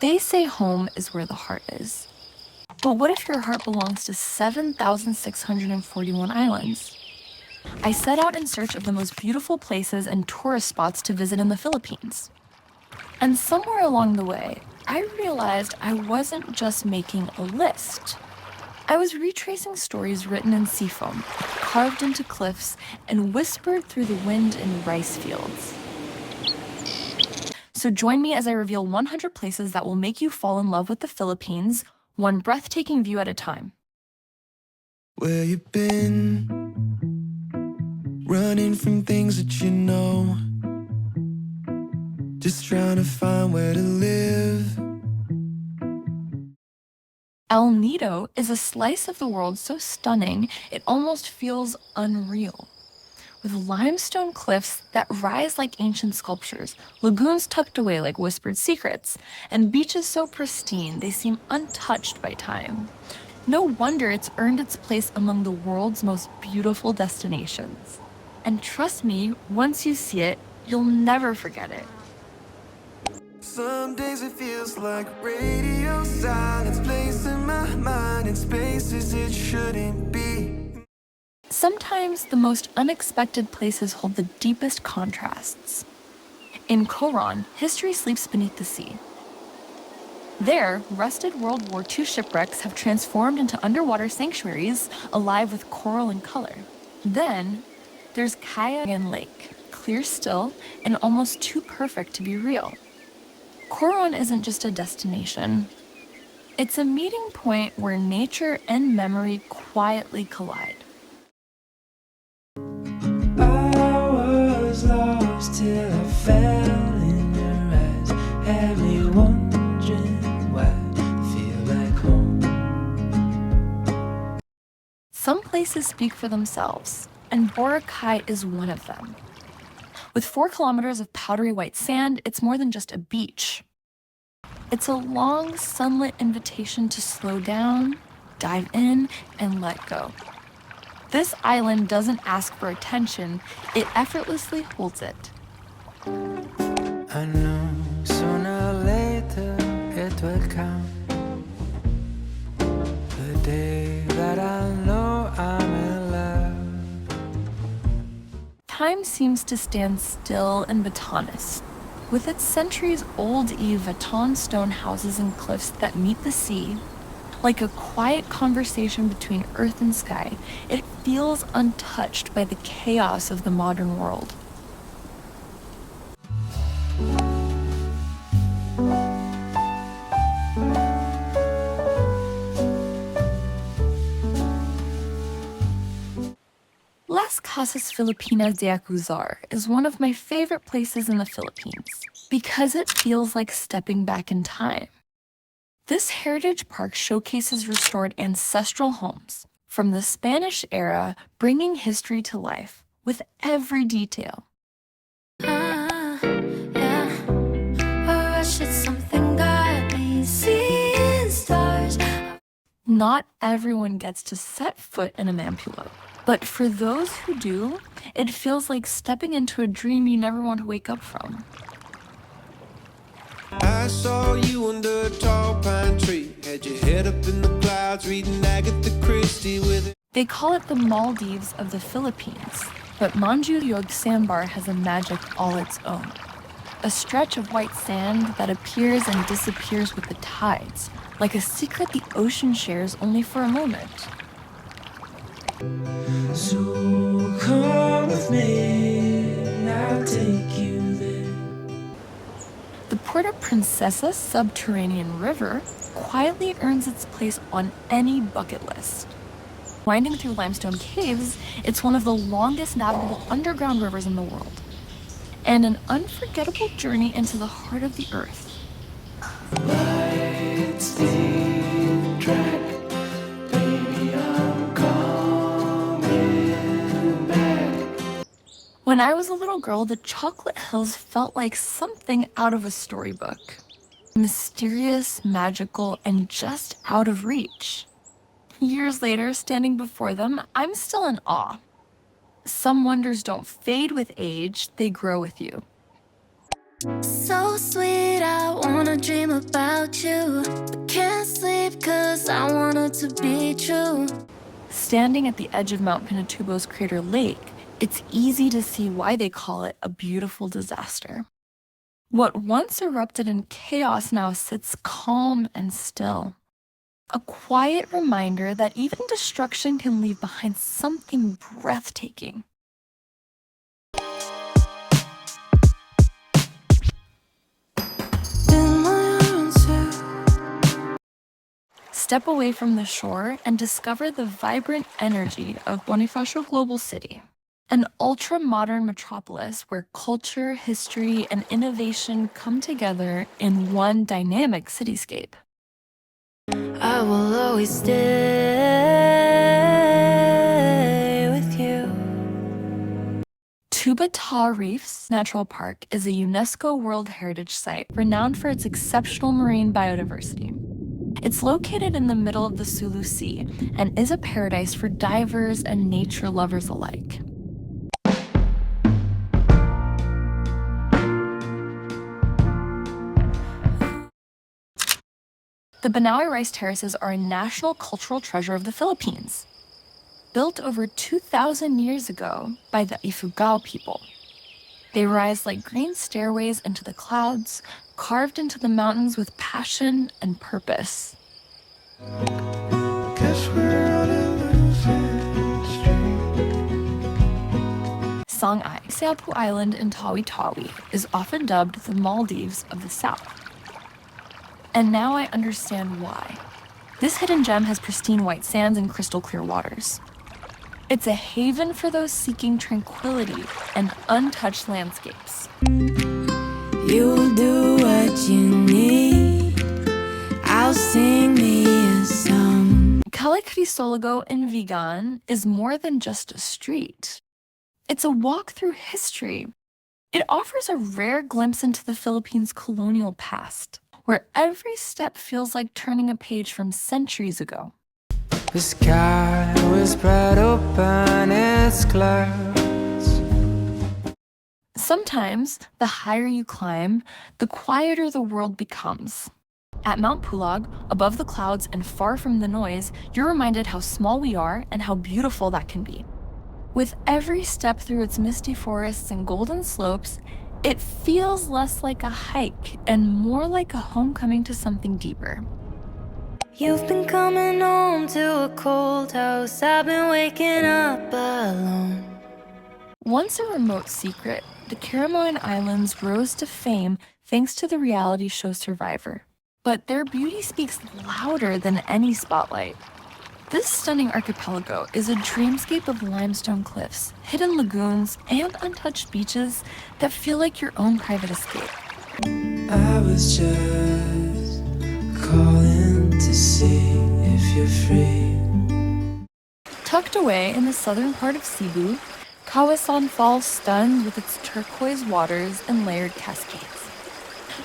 They say home is where the heart is. But what if your heart belongs to 7,641 islands? I set out in search of the most beautiful places and tourist spots to visit in the Philippines. And somewhere along the way, I realized I wasn't just making a list. I was retracing stories written in seafoam, carved into cliffs, and whispered through the wind in rice fields. So join me as I reveal 100 places that will make you fall in love with the Philippines, one breathtaking view at a time. Where you been? Running from things that you know. Just trying to find where to live. El Nido is a slice of the world so stunning it almost feels unreal. With limestone cliffs that rise like ancient sculptures, lagoons tucked away like whispered secrets, and beaches so pristine they seem untouched by time. No wonder it's earned its place among the world's most beautiful destinations. And trust me, once you see it, you'll never forget it. Some days it feels like radio silence, placing my mind in spaces it shouldn't be. Sometimes the most unexpected places hold the deepest contrasts. In Coron, history sleeps beneath the sea. There, rusted World War II shipwrecks have transformed into underwater sanctuaries, alive with coral and color. Then, there's Cagayan Lake, clear still and almost too perfect to be real. Coron isn't just a destination. It's a meeting point where nature and memory quietly collide. I was lost till I fell in your eyes, had me wondering why I feel like home. Some places speak for themselves, and Boracay is one of them. With 4 kilometers of powdery white sand, it's more than just a beach. It's a long, sunlit invitation to slow down, dive in, and let go. This island doesn't ask for attention, it effortlessly holds it. I know sooner or later it will come, the day that I know I'm in love. Time seems to stand still in Batanes. With its centuries-old Baton stone houses and cliffs that meet the sea, like a quiet conversation between earth and sky, it feels untouched by the chaos of the modern world. Las Casas Filipinas de Acuzar is one of my favorite places in the Philippines because it feels like stepping back in time. This heritage park showcases restored ancestral homes from the Spanish era, bringing history to life with every detail. Not everyone gets to set foot in a Mampulo, but for those who do, it feels like stepping into a dream you never want to wake up from. I saw you under a tall pine tree, had your head up in the clouds, reading Agatha Christie with it. They call it the Maldives of the Philippines, but Manjuyog Sandbar has a magic all its own. A stretch of white sand that appears and disappears with the tides, like a secret the ocean shares only for a moment. So come with me, I'll take you there. The Puerto Princesa subterranean river quietly earns its place on any bucket list. Winding through limestone caves, it's one of the longest navigable underground rivers in the world, and an unforgettable journey into the heart of the earth. Lightspeed track, baby, I'm coming back. When I was a little girl, the chocolate hills felt like something out of a storybook. Mysterious, magical, and just out of reach. Years later, standing before them, I'm still in awe. Some wonders don't fade with age, they grow with you. So sweet, I wanna dream about you, but can't sleep 'cause I want it to be true. Standing at the edge of Mount Pinatubo's crater lake, it's easy to see why they call it a beautiful disaster. What once erupted in chaos now sits calm and still. A quiet reminder that even destruction can leave behind something breathtaking. In my answer, Step away from the shore and discover the vibrant energy of Bonifacio Global City, an ultra-modern metropolis where culture, history, and innovation come together in one dynamic cityscape. I will always stay with you. Tubata Reefs Natural Park is a UNESCO World Heritage Site renowned for its exceptional marine biodiversity. It's located in the middle of the Sulu Sea and is a paradise for divers and nature lovers alike. The Banaue rice terraces are a national cultural treasure of the Philippines. Built over 2,000 years ago by the Ifugao people. They rise like green stairways into the clouds, carved into the mountains with passion and purpose. Guess we're on a losing streak. Sangay, Siargao Island in Tawi-Tawi, is often dubbed the Maldives of the South. And now I understand why. This hidden gem has pristine white sands and crystal clear waters. It's a haven for those seeking tranquility and untouched landscapes. You'll do what you need. I'll sing me a song. Calle Crisologo in Vigan is more than just a street. It's a walk through history. It offers a rare glimpse into the Philippines' colonial past, where every step feels like turning a page from centuries ago. The sky was spread open, its clouds. Sometimes, the higher you climb, the quieter the world becomes. At Mount Pulag, above the clouds and far from the noise, you're reminded how small we are and how beautiful that can be. With every step through its misty forests and golden slopes, it feels less like a hike and more like a homecoming to something deeper. You've been coming home to a cold house. I've been waking up alone. Once a remote secret, the Caramoan Islands rose to fame thanks to the reality show Survivor. But their beauty speaks louder than any spotlight. This stunning archipelago is a dreamscape of limestone cliffs, hidden lagoons, and untouched beaches that feel like your own private escape. I was just calling to see if you're free. Tucked away in the southern part of Cebu, Kawasan Falls stuns with its turquoise waters and layered cascades.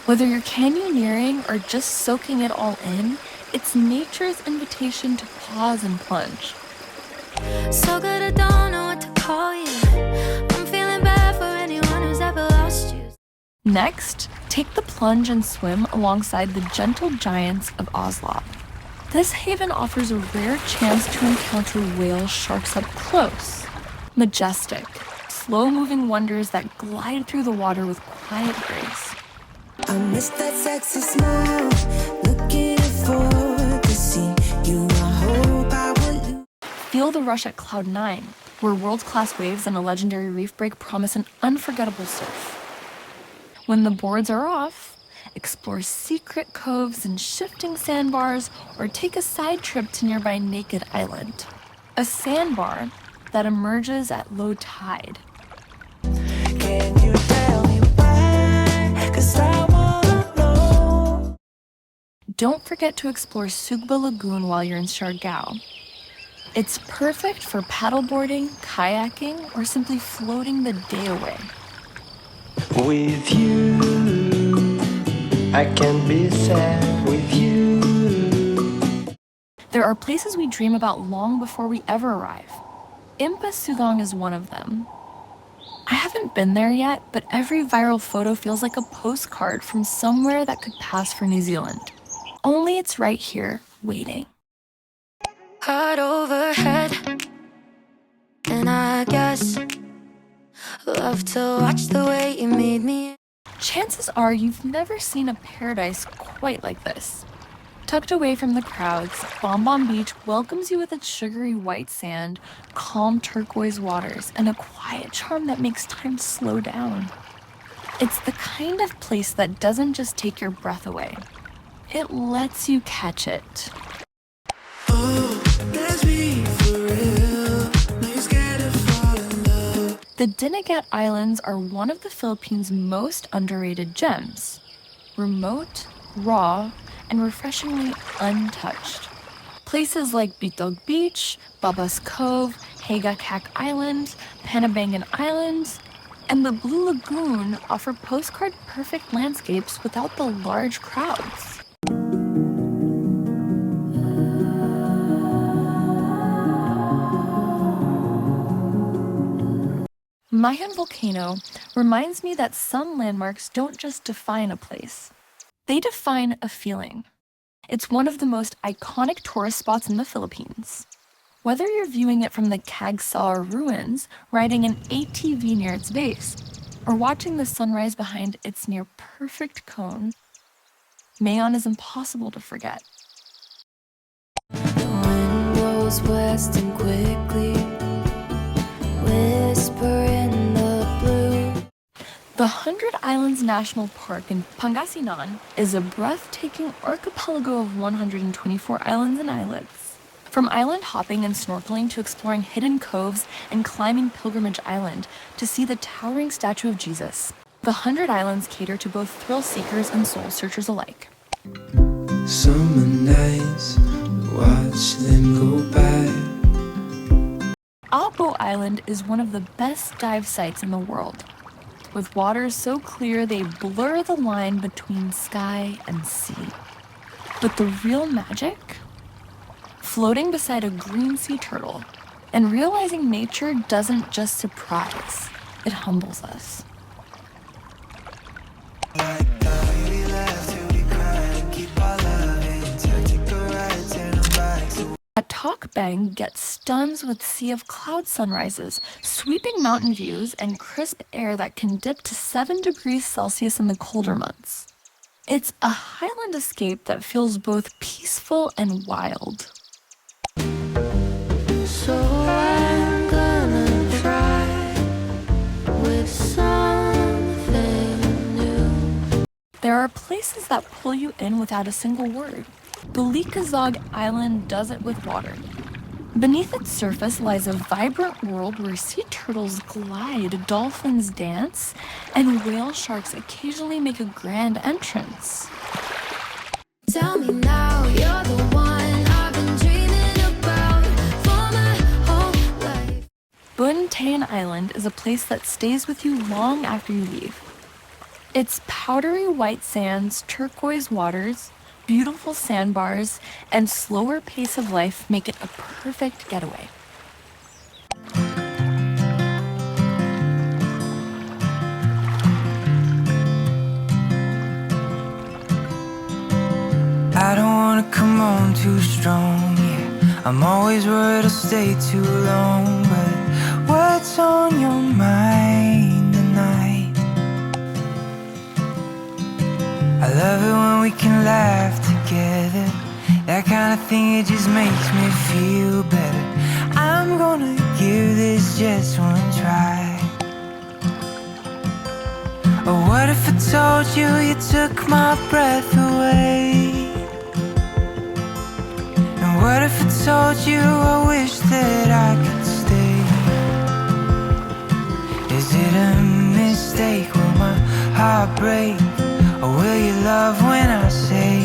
Whether you're canyoneering or just soaking it all in, it's nature's invitation to pause and plunge. So good I don't know what to call you. I'm feeling bad for anyone who's ever lost you. Next, take the plunge and swim alongside the gentle giants of Oslop. This haven offers a rare chance to encounter whale sharks up close. Majestic, slow-moving wonders that glide through the water with quiet grace. I miss that sexy smile, looking for to see you. I hope I will. Feel the rush at Cloud 9, where world-class waves and a legendary reef break promise an unforgettable surf. When the boards are off, explore secret coves and shifting sandbars, or take a side trip to nearby Naked Island, a sandbar that emerges at low tide. Can you tell me why? 'Cause I wanna know. Don't forget to explore Sugba Lagoon while you're in Siargao. It's perfect for paddleboarding, kayaking, or simply floating the day away. With you, I can be sad with you. There are places we dream about long before we ever arrive. Impa Sugong is one of them. I haven't been there yet, but every viral photo feels like a postcard from somewhere that could pass for New Zealand. Only it's right here, waiting. Heart overhead, and I guess love to watch the way you made me. Chances are you've never seen a paradise quite like this. Tucked away from the crowds, Bon Bon Beach welcomes you with its sugary white sand, calm turquoise waters, and a quiet charm that makes time slow down. It's the kind of place that doesn't just take your breath away. It lets you catch it. The Dinagat Islands are one of the Philippines' most underrated gems. Remote, raw, and refreshingly untouched. Places like Bitog Beach, Babas Cove, Hagakak Island, Panabangan Islands, and the Blue Lagoon offer postcard-perfect landscapes without the large crowds. Mayan Volcano reminds me that some landmarks don't just define a place. They define a feeling. It's one of the most iconic tourist spots in the Philippines. Whether you're viewing it from the Cagsar ruins, riding an ATV near its base, or watching the sunrise behind its near-perfect cone, Mayon is impossible to forget. The wind blows west and quickly whisper in the blue. The 100 Islands National Park in Pangasinan is a breathtaking archipelago of 124 islands and islets. From island hopping and snorkeling to exploring hidden coves and climbing Pilgrimage Island to see the towering statue of Jesus, the 100 Islands cater to both thrill seekers and soul searchers alike. Summer nights, watch them go by. Apo Island is one of the best dive sites in the world, with waters so clear they blur the line between sky and sea. But the real magic? Floating beside a green sea turtle and realizing nature doesn't just surprise, it humbles us. At Tokbang gets stuns with sea of cloud sunrises, sweeping mountain views, and crisp air that can dip to 7 degrees Celsius in the colder months. It's a highland escape that feels both peaceful and wild. So I'm gonna try with something new. There are places that pull you in without a single word. The Likazog Island does it with water. Beneath its surface lies a vibrant world where sea turtles glide, dolphins dance, and whale sharks occasionally make a grand entrance. Tell me now, you're the one I've been dreaming about for my whole life. Buntain Island is a place that stays with you long after you leave. Its powdery white sands, turquoise waters, beautiful sandbars, and slower pace of life make it a perfect getaway. I don't wanna come on too strong, yeah. I'm always worried I'll stay too long, but what's on your mind tonight? I love it when we can laugh together. That kind of thing, it just makes me feel better. I'm gonna give this just one try. Oh, what if I told you you took my breath away? And what if I told you I wish that I could stay? Is it a mistake? Will my heart break? Or will you love when I say,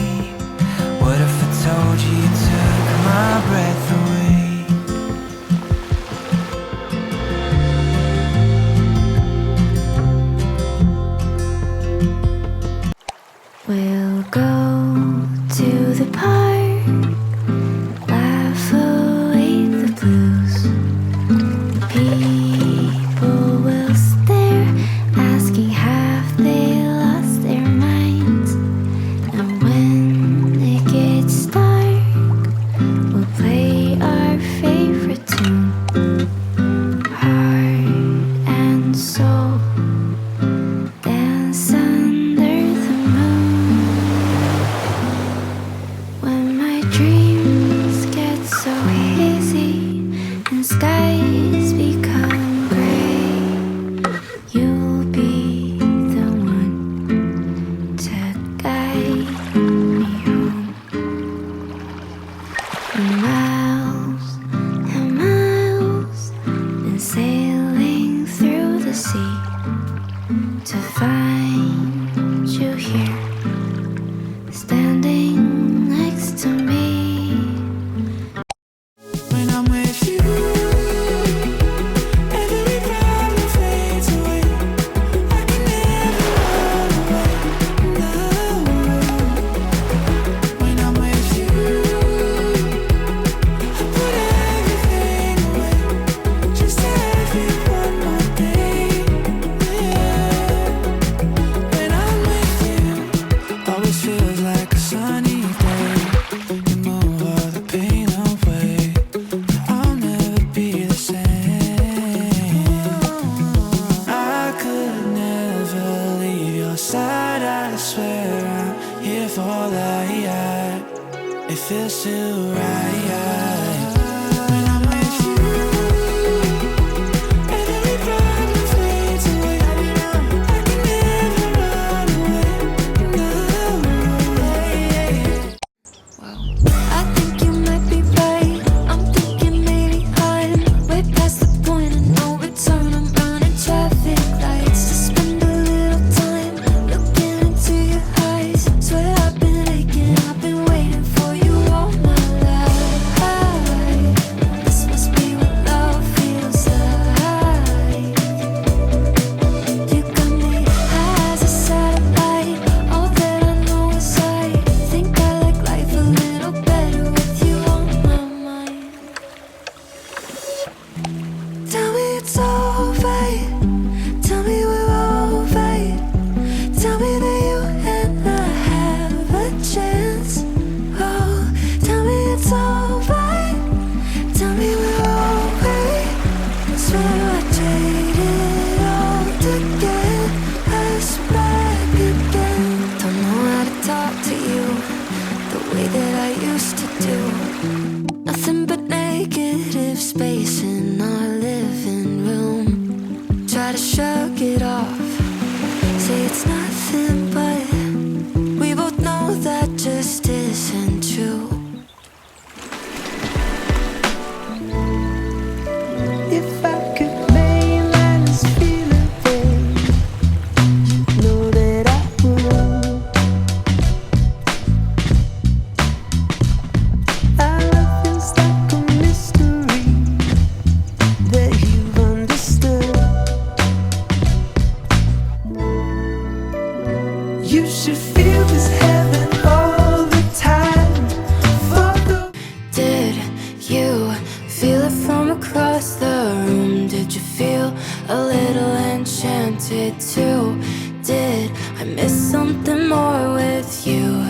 what if I told you you took my breath away? We'll go to the park, laugh away the blues. People will stay It feels too right when I'm with you. Every problem fades away. I can never run away. No. I think you might be right. I'm thinking maybe I'm way past the point of no return. I'm running traffic lights to spend a little time looking into your eyes. Swear I've been aching, I've been waiting for you all my life. This must be what love feels like. You got me high as a satellite. All that I know is I think I like life a little better with you on my mind. Tell me it's alright. Tell me we're alright. Tell me that you and I have a chance. Oh, tell me it's alright. Tell me we're alright. Swear I traded all to get us back again. Don't know how to talk to you the way that I used to do. Nothing but negative space in our living room. Try to shrug it off, say it's nothing, but we both know that just isn't true. If I could mainline this feeling, babe, you know that I would. Our love feels like a mystery that you've understood. You should feel this heaven all the time. For the Did you feel it from across the room? Did you feel a little enchanted too? Did I miss something more with you?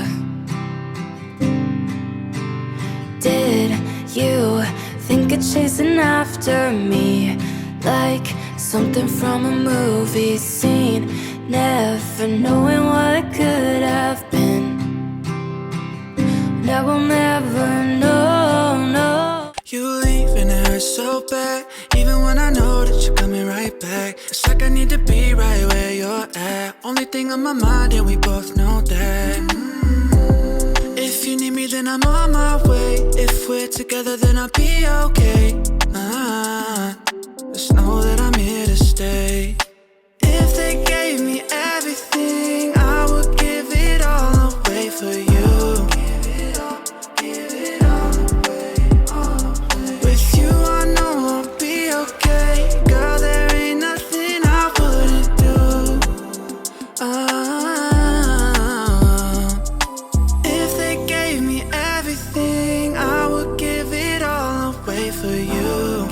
Did you think of chasing after me like something from a movie scene? Never knowing what it could have been. Now we'll never know, no. You leave and it hurts so bad. Even when I know that you're coming right back, it's like I need to be right where you're at. Only thing on my mind, and we both know that. If you need me, then I'm on my way. If we're together, then I'll be okay. Just know that I'm here to stay. If they gave me everything, I would give it all away for you. With you, I know I'll be okay. Girl, there ain't nothing I wouldn't do. If they gave me everything, I would give it all away for you.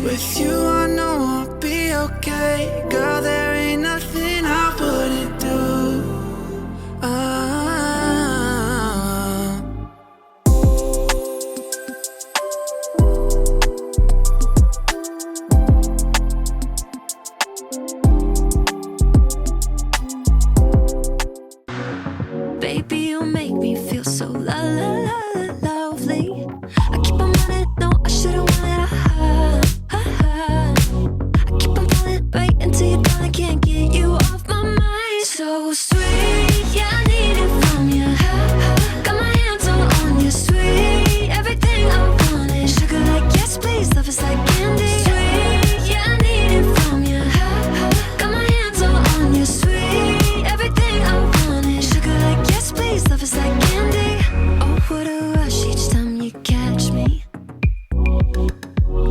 With you, I know I'll be okay. Girl, there ain't nothing I wouldn't do. Baby, you make me feel so la la la la lovely. I keep on running, no, I should've wanted a high. I keep on falling right into your dawn, I can't get you off my mind. So sweet, yeah, I need it from you. Got my hands all on you, sweet. Everything I want is sugar like yes, please. Love is like candy. Sweet, yeah, I need it from you. Got my hands all on you, sweet. Everything I want is sugar like yes, please. Love is like candy. Oh, what a rush each time you catch me.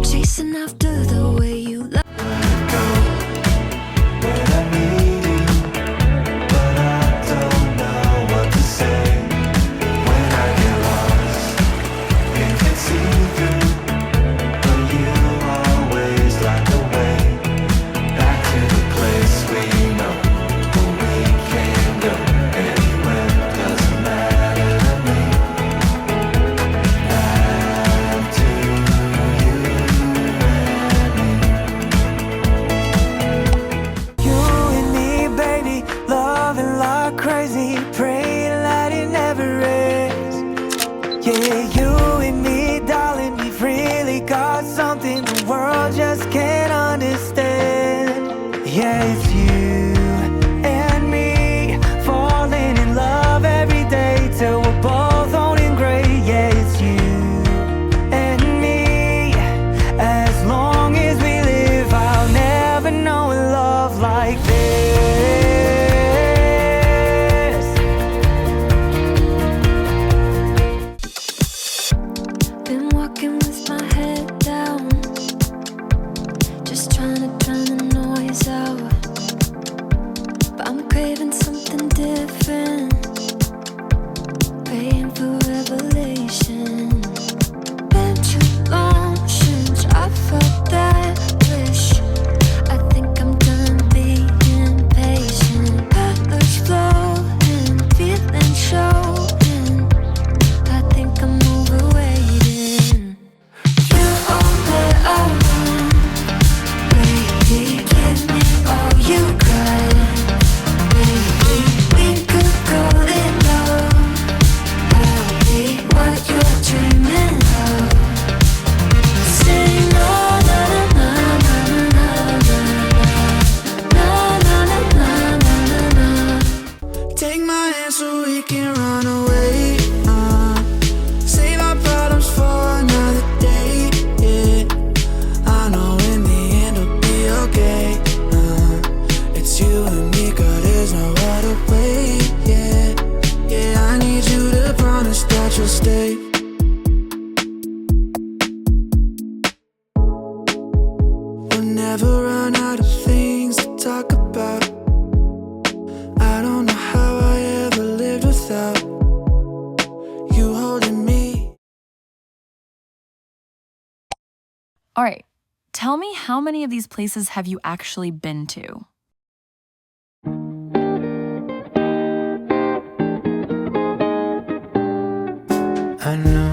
Chasing after the way you love. go when I need you, but I noisy, praying that it never ends. Yeah, you and me, darling, we've really got something the world just can't understand. Yeah, it's you and me, falling in love every day till we're both old and gray. Yeah, it's you and me. As long as we live, I'll never know a love like this. Been walking with my head down, just trying to drown the noise out. But I'm craving something different, praying for revelation. Been too long since I felt that wish. I think I'm done being patient. Colors flowing, feeling showing. I think I'm overweighting. You are what I want, baby. Give me all you got, baby. We could go it love. I'll be what you're dreaming of. Say no, na na na na na na na na na na na. Take my hand so we can run away. Save our problems for another day. Yeah, I know in the end it'll be okay. It's you and me, girl, there's no other way. Yeah, yeah, I need you to promise that you'll stay. We'll never run out of things to talk about. I don't know how I ever lived without you holding me. All right, tell me, how many of these places have you actually been to? I know